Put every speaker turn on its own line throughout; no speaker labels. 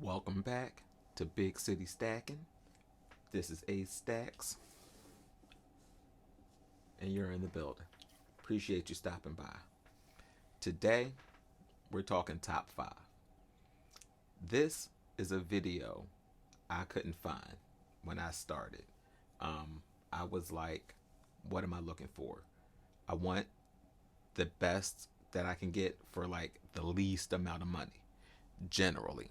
Welcome back to Big City Stacking. This is Ace Stax, and you're in the building. Appreciate you stopping by. Today, we're talking top 5. This is a video I couldn't find when I started. I was like, what am I looking for? I want the best that I can get for like the least amount of money, generally.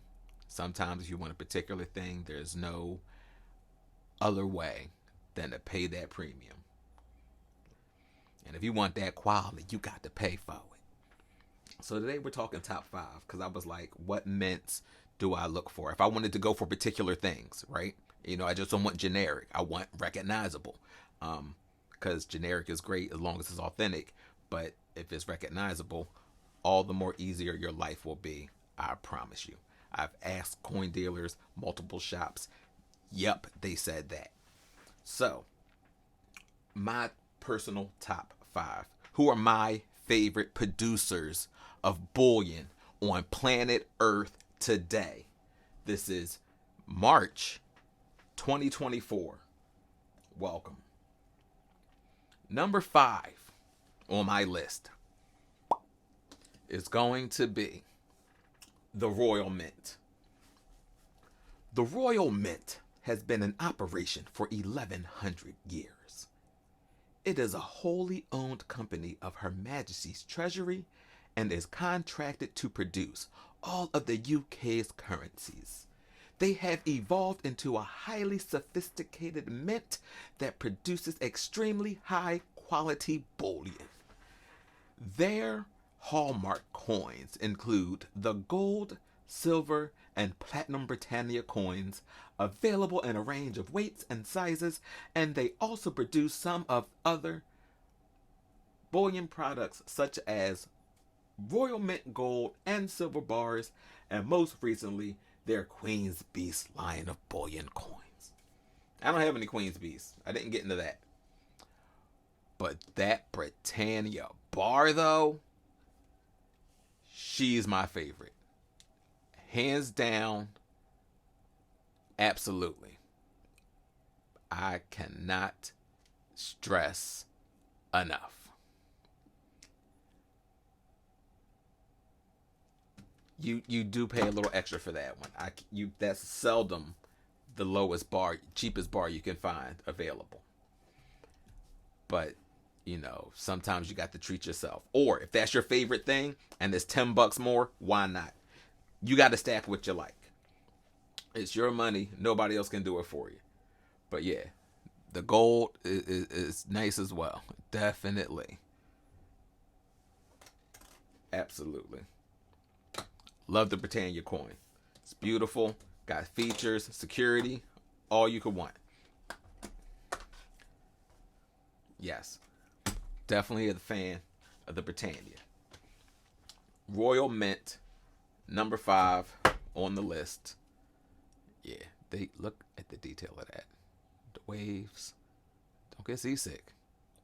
Sometimes if you want a particular thing, there's no other way than to pay that premium. And if you want that quality, you got to pay for it. So today we're talking top 5 because I was like, what mints do I look for? If I wanted to go for particular things, right? I just don't want generic. I want recognizable. Because generic is great as long as it's authentic. But if it's recognizable, all the more easier your life will be. I promise you. I've asked coin dealers, multiple shops. Yep, they said that. So, my personal top 5. Who are my favorite producers of bullion on planet Earth today? This is March 2024. Welcome. Number 5 on my list is going to be the Royal Mint. The Royal Mint has been in operation for 1,100 years. It is a wholly owned company of Her Majesty's Treasury and is contracted to produce all of the UK's currencies. They have evolved into a highly sophisticated mint that produces extremely high quality bullion. Their hallmark coins include the gold, silver, and platinum Britannia coins, available in a range of weights and sizes, and they also produce some of other bullion products such as Royal Mint gold and silver bars, and most recently their Queen's Beast line of bullion coins. I don't have any Queen's Beast. I didn't get into that. But that Britannia bar though, she's my favorite. Hands down, absolutely. I cannot stress enough. You do pay a little extra for that one. That's seldom the lowest bar, cheapest bar you can find available. But sometimes you got to treat yourself. Or if that's your favorite thing and it's $10 more, why not? You got to stack what you like. It's your money. Nobody else can do it for you. But yeah, the gold is nice as well. Definitely. Absolutely. Love the Britannia coin. It's beautiful. Got features, security, all you could want. Yes. Definitely a fan of the Britannia. Royal Mint, number 5 on the list. Yeah, they look at the detail of that. The waves. Don't get seasick.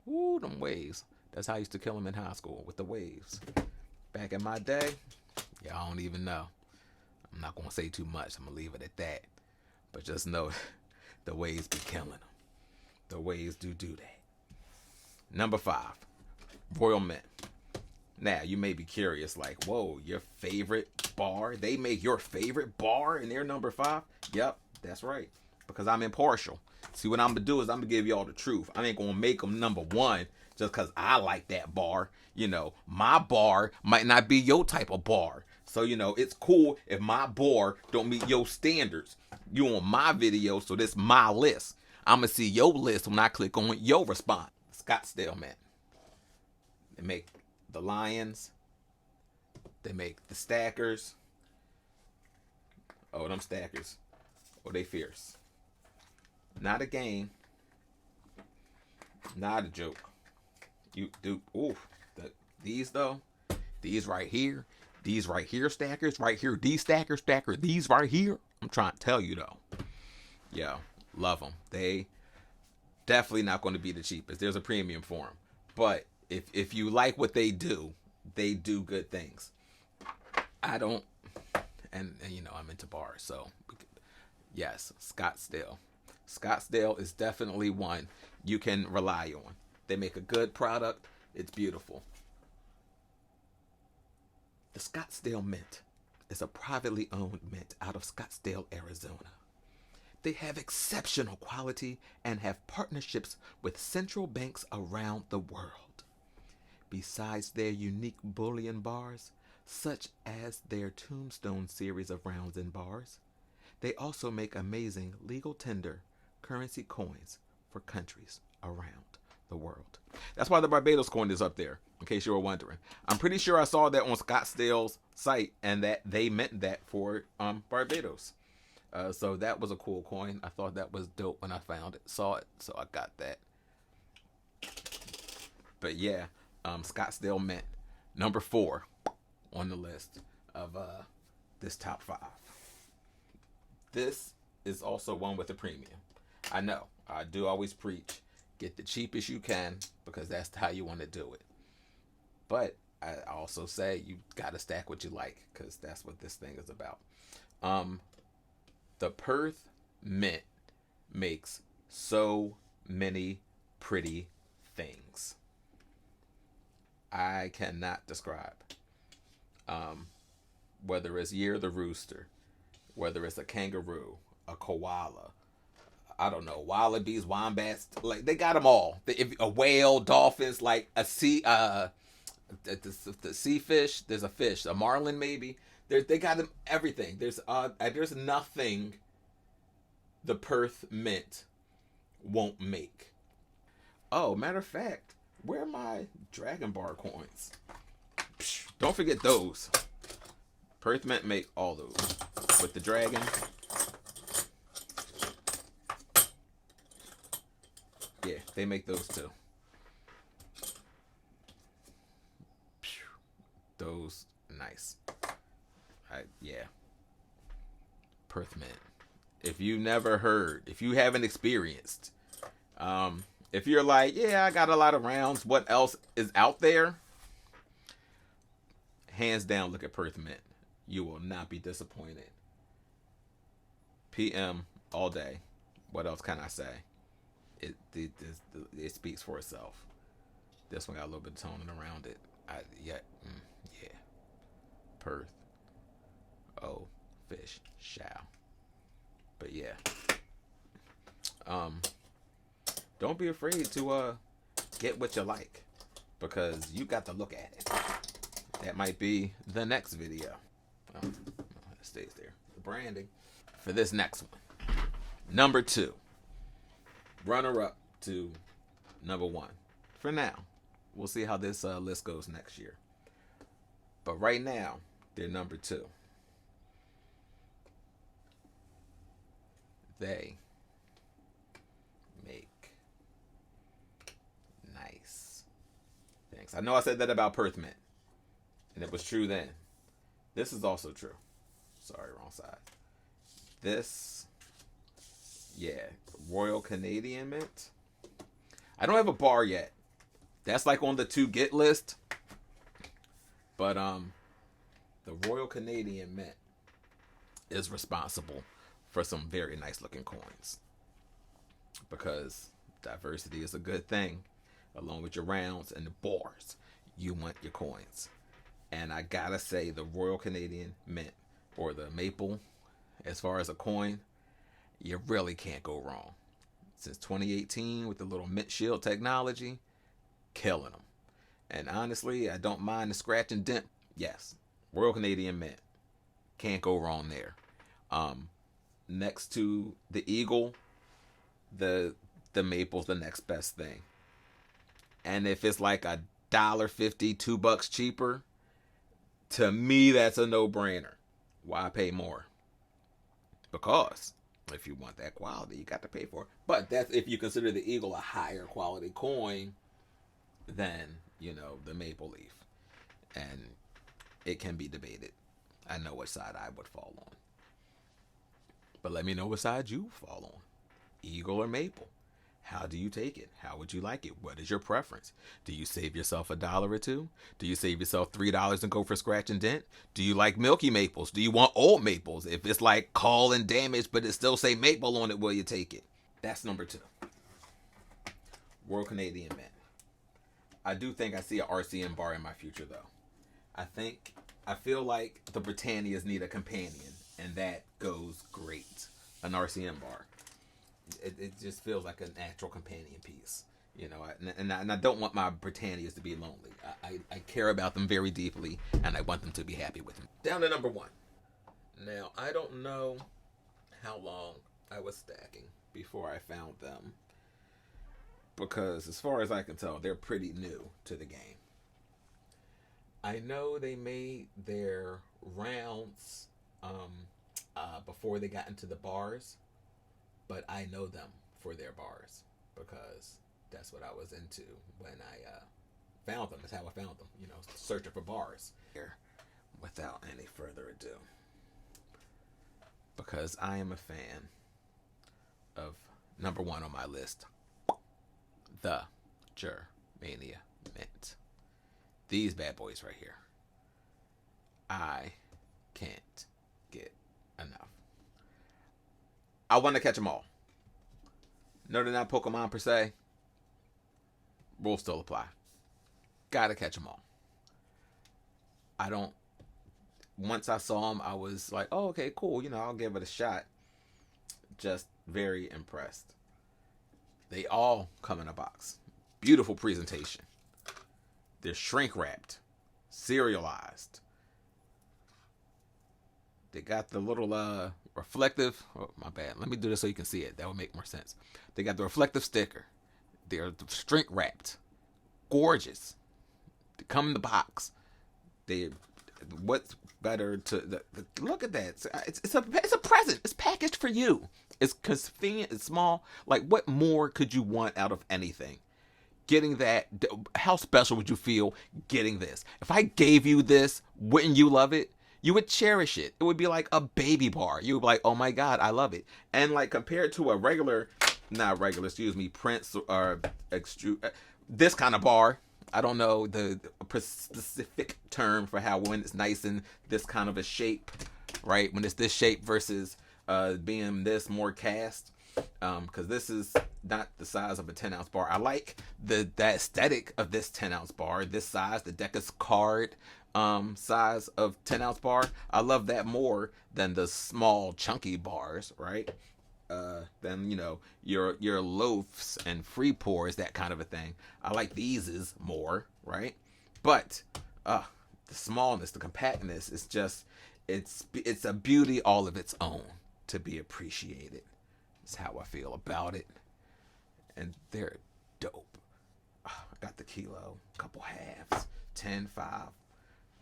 Woo, them waves. That's how I used to kill them in high school, with the waves. Back in my day, I don't even know. I'm not going to say too much. I'm going to leave it at that. But just know the waves be killing them. The waves do that. Number 5, Royal Mint. Now, you may be curious, like, whoa, your favorite bar? They make your favorite bar and they're number 5? Yep, that's right. Because I'm impartial. See, what I'm going to do is I'm going to give y'all the truth. I ain't going to make them number 1 just because I like that bar. My bar might not be your type of bar. So, it's cool if my bar don't meet your standards. You on my video, so this my list. I'm going to see your list when I click on your response. Scottsdale, man. They make the Lions. They make the Stackers. Oh, them Stackers. Oh, they fierce. Not a game. Not a joke. You do. Ooh. These though. These right here. These right here stackers. Right here. These stacker. These right here. I'm trying to tell you though. Yeah. Love them. They definitely not going to be the cheapest. There's a premium for them. But if you like what they do good things. I don't and you know I'm into bars, so yes, Scottsdale. Scottsdale is definitely one you can rely on. They make a good product. It's beautiful. The Scottsdale Mint is a privately owned mint out of Scottsdale, Arizona. They have exceptional quality and have partnerships with central banks around the world. Besides their unique bullion bars, such as their Tombstone series of rounds and bars, they also make amazing legal tender currency coins for countries around the world. That's why the Barbados coin is up there, in case you were wondering. I'm pretty sure I saw that on Scottsdale's site and that they meant that for Barbados. So that was a cool coin. I thought that was dope when I found it, saw it, so I got that. But yeah, Scottsdale Mint, number 4 on the list of this top 5. This is also one with a premium. I know, I do always preach, get the cheapest you can because that's how you want to do it. But I also say you got to stack what you like because that's what this thing is about. The Perth Mint makes so many pretty things. I cannot describe. Whether it's Year the Rooster, whether it's a kangaroo, a koala, I don't know, wallabies, wombats, like they got them all. A whale, dolphins, like a sea, the sea fish. There's a fish, a marlin maybe. They got them everything. There's nothing the Perth Mint won't make. Oh, matter of fact, where are my Dragon Bar coins? Psh, don't forget those. Perth Mint make all those with the dragon. Yeah, they make those too. Those nice. Yeah. Perth Mint. If you never heard, if you haven't experienced, if you're like, yeah, I got a lot of rounds, what else is out there? Hands down, look at Perth Mint. You will not be disappointed. PM all day. What else can I say? It speaks for itself. This one got a little bit of toning around it. Yeah. Perth. Oh, fish. Shall. But yeah. Don't be afraid to get what you like because you got to look at it. That might be the next video. It stays there. The branding for this next one. Number 2. Runner up to number 1. For now. We'll see how this list goes next year. But right now, they're number 2. They make nice things. I know I said that about Perth Mint, and it was true then. This is also true. Sorry, wrong side. This, yeah, Royal Canadian Mint. I don't have a bar yet. That's like on the to get list. But the Royal Canadian Mint is responsible for some very nice looking coins. Because diversity is a good thing. Along with your rounds and the bars, you want your coins. And I gotta say, the Royal Canadian Mint, or the maple, as far as a coin, you really can't go wrong. Since 2018, with the little mint shield technology, killing them. And honestly, I don't mind the scratch and dent. Yes, Royal Canadian Mint, can't go wrong there. Next to the eagle, the maple's the next best thing. And if it's like $1.50, $2 cheaper, to me that's a no-brainer. Why pay more? Because if you want that quality, you got to pay for it. But that's if you consider the eagle a higher quality coin than, the maple leaf. And it can be debated. I know which side I would fall on. But let me know what side you fall on. Eagle or maple. How do you take it? How would you like it? What is your preference? Do you save yourself $1 or $2? Do you save yourself $3 and go for scratch and dent? Do you like milky maples? Do you want old maples? If it's like call and damage, but it still say maple on it, will you take it? That's number 2. World Canadian Mint. I do think I see an RCM bar in my future, though. I feel like the Britannias need a companion, and that goes great. An RCM bar. It just feels like a natural companion piece, you know. And I don't want my Britannias to be lonely. I care about them very deeply, and I want them to be happy with them. Down to number 1. Now, I don't know how long I was stacking before I found them, because as far as I can tell, they're pretty new to the game. I know they made their rounds before they got into the bars, but I know them for their bars because that's what I was into when I found them. That's how I found them, you know, searching for bars. Here, without any further ado, because I am a fan of number 1 on my list, the Germania Mint. These bad boys right here. I can't get enough. I want to catch them all. No, they're not Pokemon per se. Rules still apply. Gotta catch them all. Once I saw them, I was like, oh, okay, cool. You know, I'll give it a shot. Just very impressed. They all come in a box. Beautiful presentation. They're shrink wrapped, serialized. They got the little reflective. Oh, my bad. Let me do this so you can see it. That would make more sense. They got the reflective sticker. They're shrink wrapped. Gorgeous. They come in the box. What's better to look at that? It's a present. It's packaged for you. It's convenient. It's small. Like, what more could you want out of anything? Getting that, how special would you feel getting this? If I gave you this, wouldn't you love it? You would cherish it. It would be like a baby bar. You would be like, oh my God, I love it. And like compared to a Prince or this kind of bar, I don't know the specific term for how when it's nice in this kind of a shape, right? When it's this shape versus being this more cast. Because this is not the size of a 10-ounce bar. I like the aesthetic of this 10-ounce bar. This size, the Decus card size of 10-ounce bar. I love that more than the small chunky bars, right? Then, you know, your loafs and free pours, that kind of a thing. I like these more, right? But the smallness, the compactness, is just it's a beauty all of its own to be appreciated. That's how I feel about it. And they're dope. I got the kilo, couple halves, 10, 5,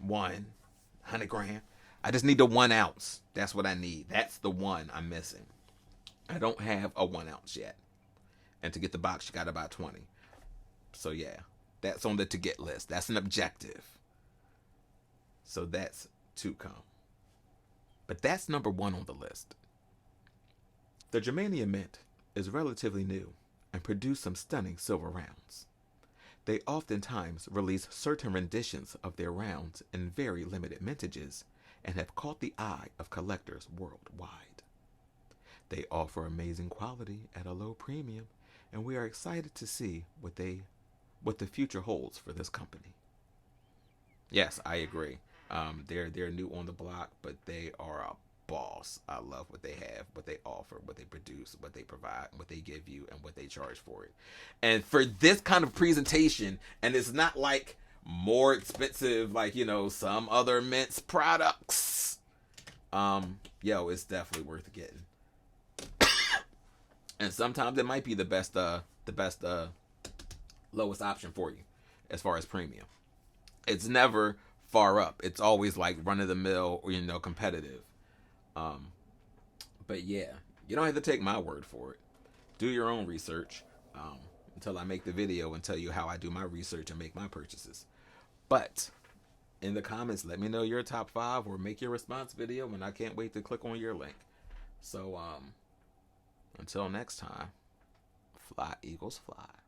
100 gram. I just need the 1 ounce. That's what I need. That's the one I'm missing. I don't have a 1 ounce yet. And to get the box, you got to buy 20. So yeah, that's on the to get list. That's an objective. So that's to come. But that's number 1 on the list. The Germania Mint is relatively new and produce some stunning silver rounds. They oftentimes release certain renditions of their rounds in very limited mintages and have caught the eye of collectors worldwide. They offer amazing quality at a low premium, and we are excited to see what the future holds for this company. Yes, I agree. They're new on the block, but they are a boss. I love what they have, what they offer, what they produce, what they provide, what they give you, and what they charge for it. And for this kind of presentation, and it's not like more expensive like, you know, some other Mint's products. It's definitely worth getting. And sometimes it might be the best lowest option for you as far as premium. It's never far up. It's always like run of the mill or, you know, competitive. But yeah, you don't have to take my word for it. Do your own research until I make the video and tell you how I do my research and make my purchases. But in the comments, let me know your top 5 or make your response video, and I can't wait to click on your link. So until next time, Fly, Eagles, fly.